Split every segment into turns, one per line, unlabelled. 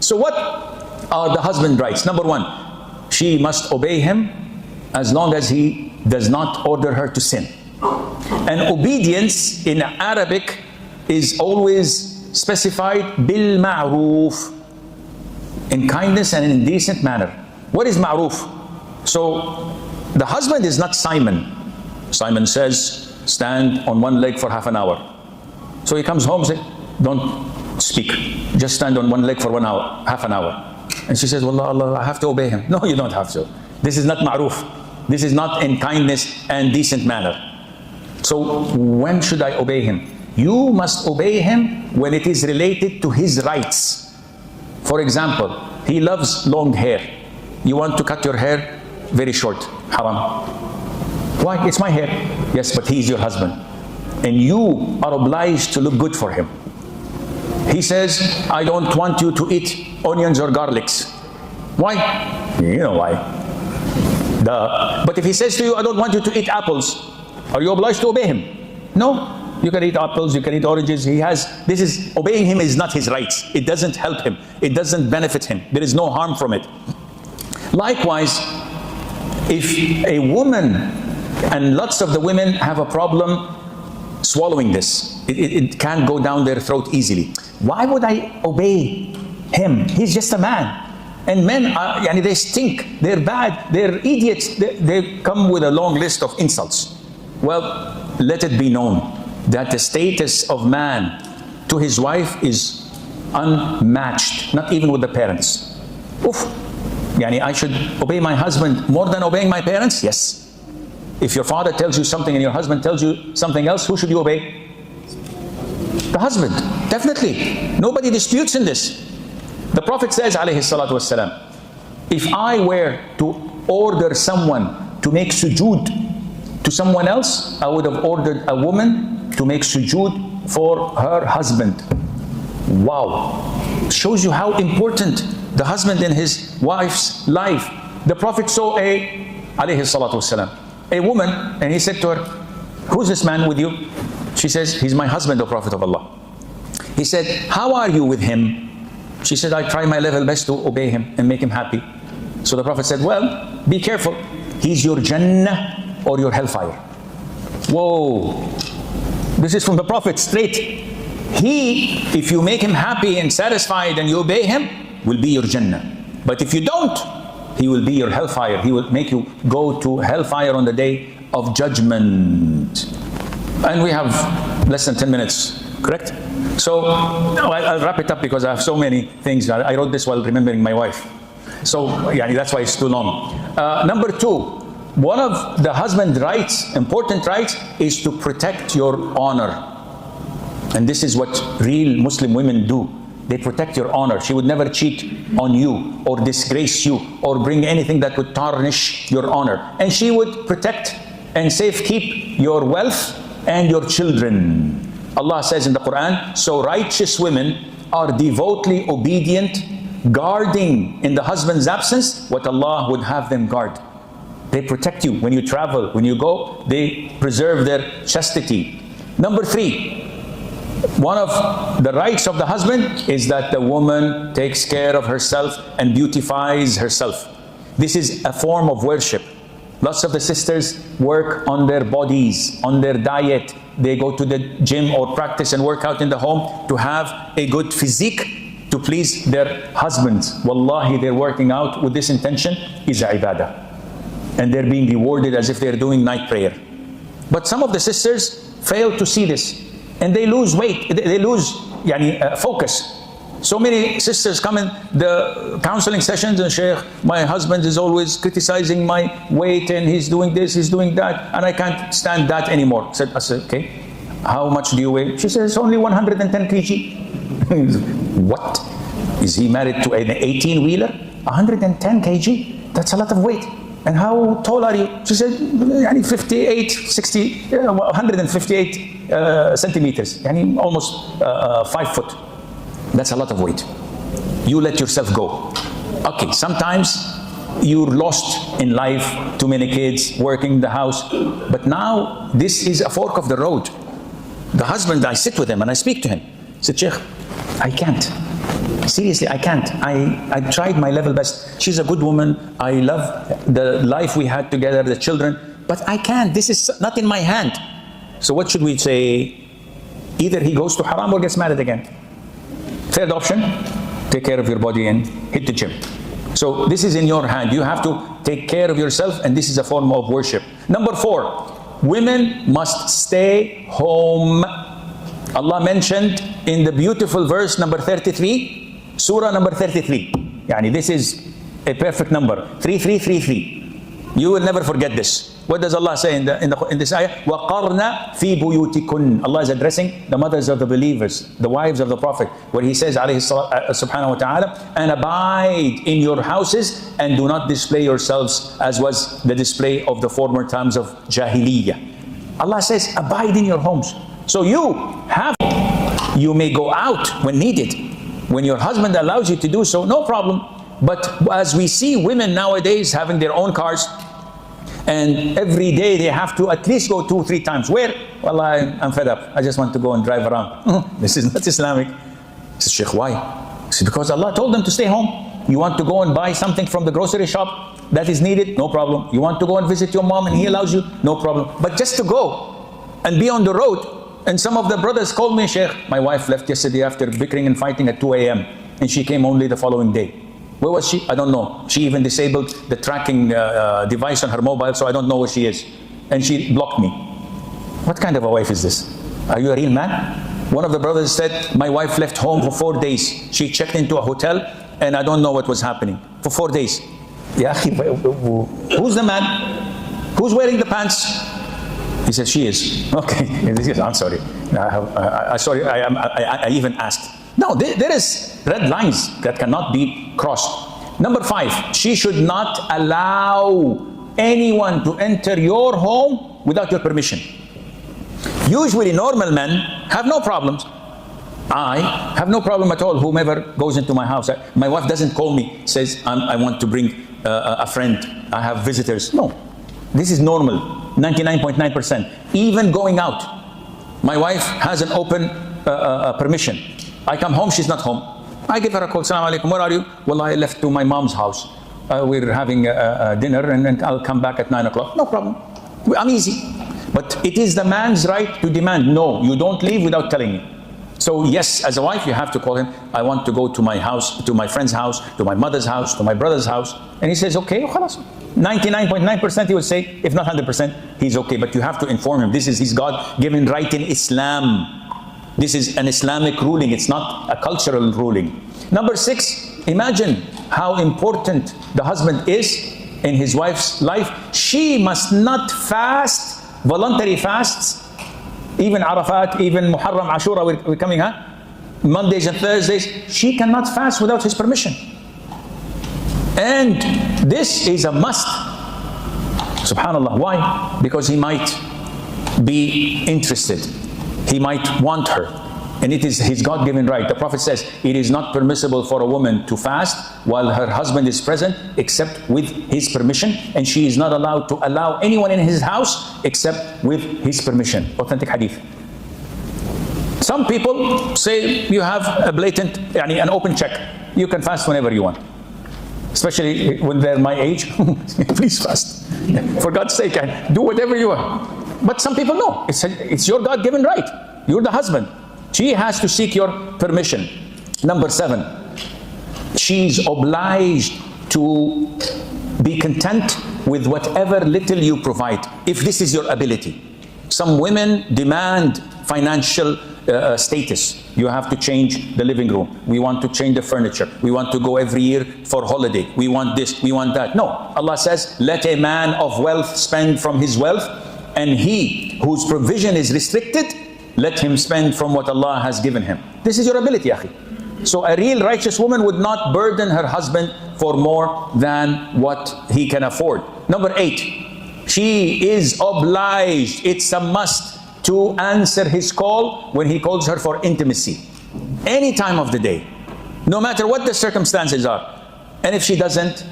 So what are the husband rights? Number one, she must obey him as long as he does not order her to sin. And obedience in Arabic is always specified bil ma'roof, in kindness and in decent manner. What is ma'roof? So the husband is not Simon. Simon says, stand on one leg for half an hour. So he comes home and says, don't speak. Just stand on one leg for 1 hour, half an hour. And she says, Wallah, Allah, I have to obey him. No, you don't have to. This is not ma'roof. This is not in kindness and decent manner. So when should I obey him? You must obey him when it is related to his rights. For example, he loves long hair. You want to cut your hair very short. Haram. Why? It's my hair. Yes, but he's your husband. And you are obliged to look good for him. He says, I don't want you to eat onions or garlics. Why? You know why. But if he says to you, I don't want you to eat apples, are you obliged to obey him? No. You can eat apples, you can eat oranges. Obeying him is not his rights. It doesn't help him. It doesn't benefit him. There is no harm from it. Likewise, if a woman, and lots of the women have a problem swallowing this. It can't go down their throat easily. Why would I obey him? He's just a man. And men, they stink. They're bad. They're idiots. They come with a long list of insults. Well, let it be known that the status of man to his wife is unmatched, not even with the parents. Oof. I should obey my husband more than obeying my parents? Yes. If your father tells you something and your husband tells you something else, who should you obey? The husband, definitely. Nobody disputes in this. The Prophet says, alayhi salatu wassalam, if I were to order someone to make sujood to someone else, I would have ordered a woman to make sujood for her husband. Wow. Shows you how important the husband in his wife's life. The Prophet saw alayhi salatu wassalam, a woman, and he said to her, who's this man with you? She says, he's my husband, O Prophet of Allah. He said, how are you with him? She said, I try my level best to obey him and make him happy. So the Prophet said, well, be careful. He's your Jannah or your hellfire. Whoa. This is from the Prophet straight. He, if you make him happy and satisfied and you obey him, will be your Jannah. But if you don't, he will be your hellfire. He will make you go to hellfire on the day of judgment. And we have less than 10 minutes, correct? So I'll wrap it up because I have so many things. I wrote this while remembering my wife. So that's why it's too long. Number two, one of the husband's rights, important rights, is to protect your honor. And this is what real Muslim women do. They protect your honor. She would never cheat on you or disgrace you or bring anything that would tarnish your honor. And she would protect and safekeep your wealth and your children. Allah says in the Quran, so righteous women are devotedly obedient, guarding in the husband's absence what Allah would have them guard. They protect you when you travel, when you go, they preserve their chastity. Number three, one of the rights of the husband is that the woman takes care of herself and beautifies herself. This is a form of worship. Lots of the sisters work on their bodies, on their diet. They go to the gym or practice and work out in the home to have a good physique to please their husbands. Wallahi, they're working out with this intention is ibadah. And they're being rewarded as if they're doing night prayer. But some of the sisters fail to see this. And they lose weight, they lose focus. So many sisters come in the counseling sessions and Sheikh, my husband is always criticizing my weight and he's doing this, he's doing that, and I can't stand that anymore. I said, okay, how much do you weigh? She says, only 110 kg. What? Is he married to an 18-wheeler? 110 kg? That's a lot of weight. And how tall are you? She said, 58, 60, 158 centimeters, almost 5 foot. That's a lot of weight. You let yourself go. Okay, sometimes you're lost in life, too many kids, working in the house. But now, this is a fork of the road. The husband, I sit with him and I speak to him. I said, Sheikh, I can't. Seriously, I can't. I tried my level best. She's a good woman. I love the life we had together, the children, but I can't. This is not in my hand. So what should we say? Either he goes to haram or gets married again. Third option, take care of your body and hit the gym. So this is in your hand. You have to take care of yourself, and this is a form of worship. Number 4, women must stay home. Allah mentioned in the beautiful verse number 33, Surah number 33. Yani this is a perfect number. 3333. You will never forget this. What does Allah say in this ayah? وَقَرْنَ فِي بُيُوتِكُنْ. Allah is addressing the mothers of the believers, the wives of the Prophet, where He says, subhanahu wa ta'ala, and abide in your houses and do not display yourselves as was the display of the former times of Jahiliyyah. Allah says, abide in your homes. So you may go out when needed. When your husband allows you to do so, no problem. But as we see women nowadays having their own cars, and every day they have to at least go 2-3 times. Where? Well, I'm fed up. I just want to go and drive around. This is not Islamic. I said, Sheikh, why? I said, because Allah told them to stay home. You want to go and buy something from the grocery shop that is needed? No problem. You want to go and visit your mom and He allows you? No problem. But just to go and be on the road. And some of the brothers called me, Sheikh, my wife left yesterday after bickering and fighting at 2 a.m. and she came only the following day. Where was she? I don't know. She even disabled the tracking device on her mobile, so I don't know where she is. And she blocked me. What kind of a wife is this? Are you a real man? One of the brothers said, my wife left home for 4 days. She checked into a hotel and I don't know what was happening. For 4 days. Yeah, who's the man? Who's wearing the pants? He said, she is. Okay, I'm sorry. I even asked. No, there is red lines that cannot be crossed. Number 5, she should not allow anyone to enter your home without your permission. Usually normal men have no problems. I have no problem at all, whomever goes into my house. My wife doesn't call me, says, I want to bring a friend, I have visitors. No, this is normal, 99.9%. Even going out, my wife has an open permission. I come home, she's not home. I give her a call, Assalamu alaikum, where are you? Well, I left to my mom's house. We're having dinner and I'll come back at 9 o'clock. No problem, I'm easy. But it is the man's right to demand, no, you don't leave without telling me. So yes, as a wife, you have to call him, I want to go to my house, to my friend's house, to my mother's house, to my brother's house. And he says, okay, 99.9% he will say, if not 100%, he's okay. But you have to inform him, this is his God-given right in Islam. This is an Islamic ruling, it's not a cultural ruling. Number 6, imagine how important the husband is in his wife's life. She must not fast, voluntary fasts, even Arafat, even Muharram, Ashura, we're coming, Mondays and Thursdays. She cannot fast without his permission. And this is a must. Subhanallah. Why? Because he might be interested. He might want her. And it is his God-given right. The Prophet says, it is not permissible for a woman to fast while her husband is present except with his permission. And she is not allowed to allow anyone in his house except with his permission. Authentic hadith. Some people say you have a blatant, an open check. You can fast whenever you want. Especially when they're my age. Please fast. For God's sake, do whatever you want. But some people know. It's your God-given right. You're the husband. She has to seek your permission. Number 7, she's obliged to be content with whatever little you provide, if this is your ability. Some women demand financial status. You have to change the living room. We want to change the furniture. We want to go every year for holiday. We want this, we want that. No, Allah says, let a man of wealth spend from his wealth, and he whose provision is restricted, let him spend from what Allah has given him. This is your ability, akhi. So a real righteous woman would not burden her husband for more than what he can afford. Number 8, she is obliged, it's a must, to answer his call when he calls her for intimacy. Any time of the day, no matter what the circumstances are. And if she doesn't,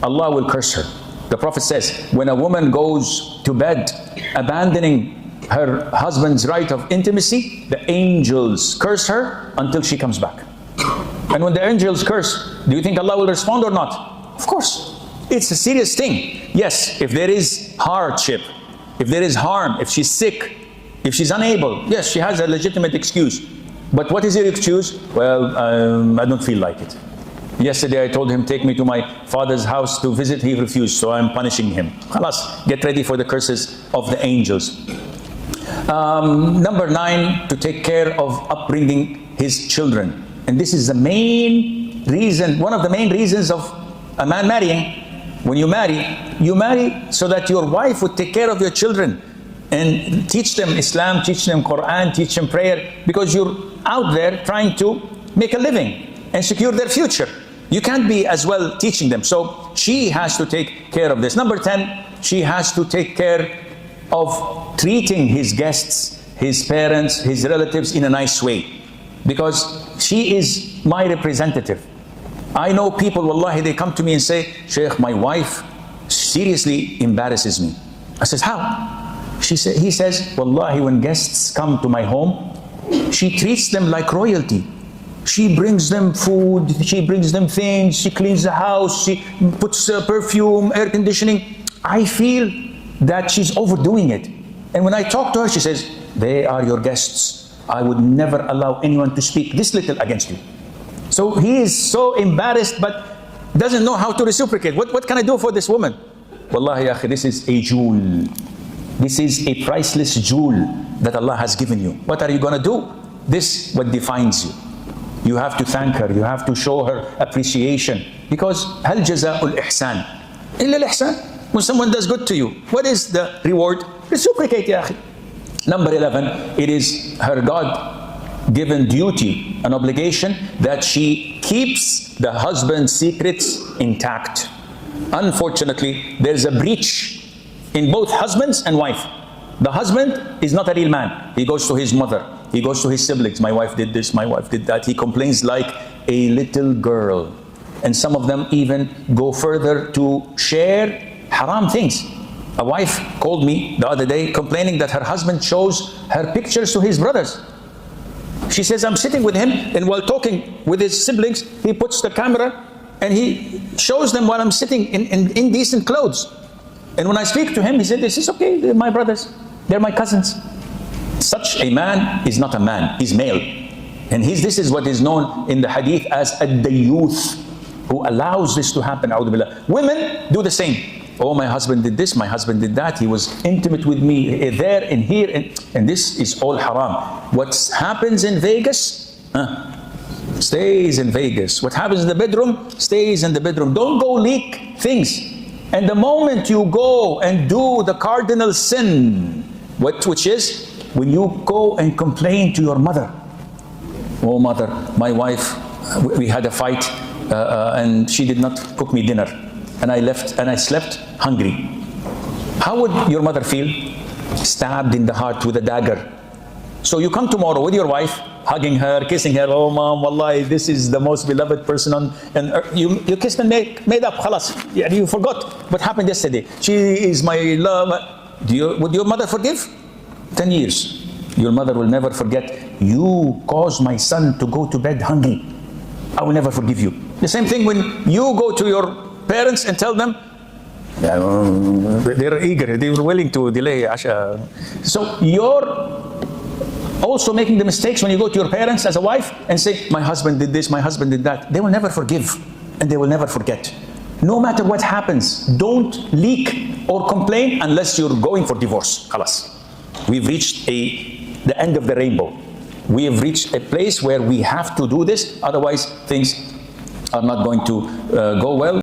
Allah will curse her. The Prophet says, when a woman goes to bed abandoning her husband's right of intimacy, the angels curse her until she comes back. And when the angels curse, do you think Allah will respond or not? Of course. It's a serious thing. Yes, if there is hardship, if there is harm, if she's sick, if she's unable, yes, she has a legitimate excuse. But what is your excuse? Well, I don't feel like it. Yesterday I told him, take me to my father's house to visit. He refused, so I'm punishing him. Khalas, get ready for the curses of the angels. Number 9, to take care of upbringing his children. And this is the main reason, one of the main reasons of a man marrying. When you marry so that your wife would take care of your children and teach them Islam, teach them Quran, teach them prayer, because you're out there trying to make a living and secure their future. You can't be as well teaching them. So she has to take care of this. Number 10, she has to take care of treating his guests, his parents, his relatives in a nice way, because she is my representative. I know people, wallahi, they come to me and say, Sheikh, my wife seriously embarrasses me. I says, how? He says, wallahi, when guests come to my home, she treats them like royalty. She brings them food, she brings them things, she cleans the house, she puts perfume, air conditioning. I feel that she's overdoing it. And when I talk to her, she says, they are your guests. I would never allow anyone to speak this little against you. So he is so embarrassed, but doesn't know how to reciprocate. What can I do for this woman? Wallahi, akhi, this is a jewel. This is a priceless jewel that Allah has given you. What are you going to do? This is what defines you. You have to thank her. You have to show her appreciation. Because hal jaza'ul ihsan illa al-ihsan. When someone does good to you, what is the reward? Reciprocate, ya akhi. Number 11, it is her God-given duty, an obligation, that she keeps the husband's secrets intact. Unfortunately, there's a breach in both husbands and wife. The husband is not a real man. He goes to his mother. He goes to his siblings. My wife did this, my wife did that. He complains like a little girl. And some of them even go further to share haram things. A wife called me the other day complaining that her husband shows her pictures to his brothers. She says, I'm sitting with him, and while talking with his siblings, he puts the camera and he shows them while I'm sitting in indecent clothes. And when I speak to him, he said, this is okay, they're my brothers, they're my cousins. Such a man is not a man, he's male. And this is what is known in the hadith as ad-dayyuth, who allows this to happen. Women do the same. Oh, my husband did this, my husband did that, he was intimate with me there and here, and this is all haram. What happens in Vegas, stays in Vegas. What happens in the bedroom, stays in the bedroom. Don't go leak things. And the moment you go and do the cardinal sin, which is when you go and complain to your mother. Oh mother, my wife, we had a fight and she did not cook me dinner. And I left and I slept hungry. How would your mother feel? Stabbed in the heart with a dagger. So you come tomorrow with your wife, hugging her, kissing her. Oh mom, wallahi, this is the most beloved person on earth. You kissed and made up, khalas. You forgot what happened yesterday. She is my love. Would your mother forgive? 10 years. Your mother will never forget. You caused my son to go to bed hungry. I will never forgive you. The same thing when you go to your parents and tell them, they're eager, they're willing to delay Asha. So you're also making the mistakes when you go to your parents as a wife and say, my husband did this, my husband did that. They will never forgive and they will never forget. No matter what happens, don't leak or complain unless you're going for divorce. Khalas. We've reached the end of the rainbow. We have reached a place where we have to do this, otherwise things are not going to go well.